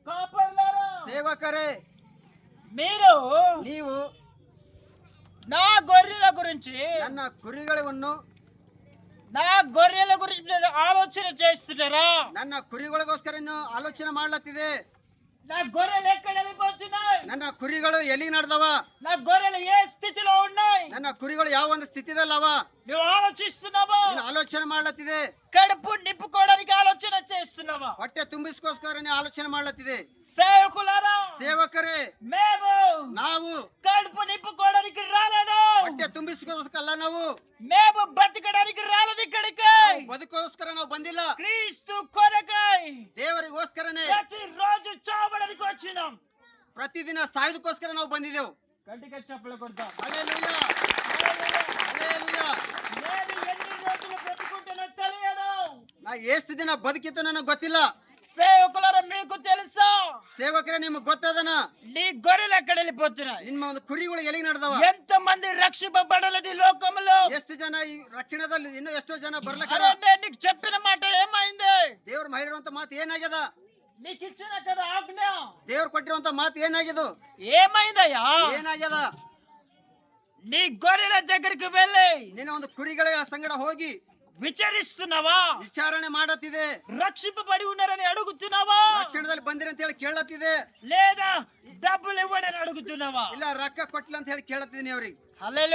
కాపర్లారా, సేవకరే, మీరు ನೀವು నా గొర్రెల గురించి ನನ್ನ ಕುರಿಗಳನ್ನು నా గొర్రెల గురించి మీరు ఆలోచన చేస్తున్నారా? ನನ್ನ ಕುರಿಗಳಿಗೋಸ್ಕರ ಇನ್ನು ಆಲೋಚನೆ ಮಾಡ್ಲತ್ತಿದೆ. నా గొర్రెలు ఎక్కడ వెళ్ళిపోతున్నాయి? ನನ್ನ ಕುರಿಗಳು ಎಲ್ಲಿ ನಡೆದವ? నా గొర్రెలు ఏ స్థితిలో ఉన్నాయి? ನನ್ನ ಕುರಿಗಳು ಯಾವ ಒಂದು ಸ್ಥಿತಿದಲ್ಲವ? నువ్వు ఆలోచిస్తున్నావా? ನೀನು ಆಲೋಚನೆ ಮಾಡ್ಲತ್ತಿದೆ. కడుపు నింపుకోవడానికి ఆలోచన చేస్తున్నావా? ಹೊಟ್ಟೆ ತುಂಬಿಸ್ಕೋಸ್ಕರ ಆಲೋಚನೆ ಮಾಡ್ಲತ್ತಿದೆ. సేవకులారా, ಸೇವಕರೇ, మేము ನಾವು కడుపు నింపుకోవడానికి రాలేదు. ಹೊಟ್ಟೆ ತುಂಬಿಸ್ಕೋಸ್ಕರ ನಾವು మేము బతకడానికి రాలేదు ఇక్కడికి. ಬದುಕೋಸ್ಕರ ನಾವು ಬಂದಿಲ್ಲ, క్రీస్తు కొరకై ದೇವರಿಗೋಸ್ಕರನೇ ప్రతిరోజు చావడానికి వచ్చినాం. ಪ್ರತಿದಿನ ಸಾಯೋದಕ್ಕೋಸ್ಕರ ನಾವು ಬಂದಿದ್ದೆವು. గట్టిగా చప్పలు కొడతాం. Hallelujah, hallelujah. నేను ఎన్ని రోజులు బ్రతుకుంటానో తెలియదు. ನಾ ಎಷ್ಟು ದಿನ ಬದುಕಿತ್ತು ನನಗೆ ಗೊತ್ತಿಲ್ಲ. సేవకులారా, మీకు తెలుసా? ಸೇವಕರೇ, ನಿಮ್ಗೆ ಗೊತ್ತದನ నీ గొర్రెలు ఎక్కడ వెళ్ళిపోతున్నాయి? ನಿಮ್ಮ ಒಂದು ಕುರಿಗಳು ಎಲ್ಲಿಗೆ ನಡೆದವ? ఎంత మంది రక్షింపబడలేదు ఈ లోకంలో? ಎಷ್ಟು ಜನ ಈ ರಕ್ಷಣದಲ್ಲಿ ಇನ್ನು ಎಷ್ಟೋ ಜನ ಬರ್ಲಕ್ಕ. అరే, నేను నీకు చెప్పిన మాట ఏమైంది? ದೇವ್ರು ಮಾಡಿರುವಂತ ಮಾತು ಏನಾಗ್ಯದ? నీకు ఇచ్చిన కదా ఆజ్ఞ, ದೇವ್ರು ಕೊಟ್ಟಿರುವಂತ ಮಾತು ಏನಾಗ್ಯದು? ఏమైందయ్యా? ಏನಾಗ್ಯದ? నీ గొర్రెల దగ్గరికి వెళ్ళి ನಿನ್ನ ಒಂದು ಕುರಿಗಳ ಸಂಗಡ ಹೋಗಿ విచారిస్తున్నావా? ವಿಚಾರಣೆ ಮಾಡತ್ತಿದೆ. రక్షింపబడి ఉన్నారని అడుగుతున్నావా? ರಕ್ಷಣದಲ್ಲಿ ಬಂದಿರಿ ಅಂತ ಹೇಳಿ ಕೇಳತ್ತಿದೆ. లేదా డబ్బులు ఇవ్వడని అడుగుతున్నావా? ಇಲ್ಲ ರೊಕ್ಕ ಕೊಟ್ಟಿಲ್ಲ ಅಂತ ಹೇಳಿ ಕೇಳತ್ತಿದ್ದೀನಿ ಅವ್ರಿಗೆ. హల్లెలూయా.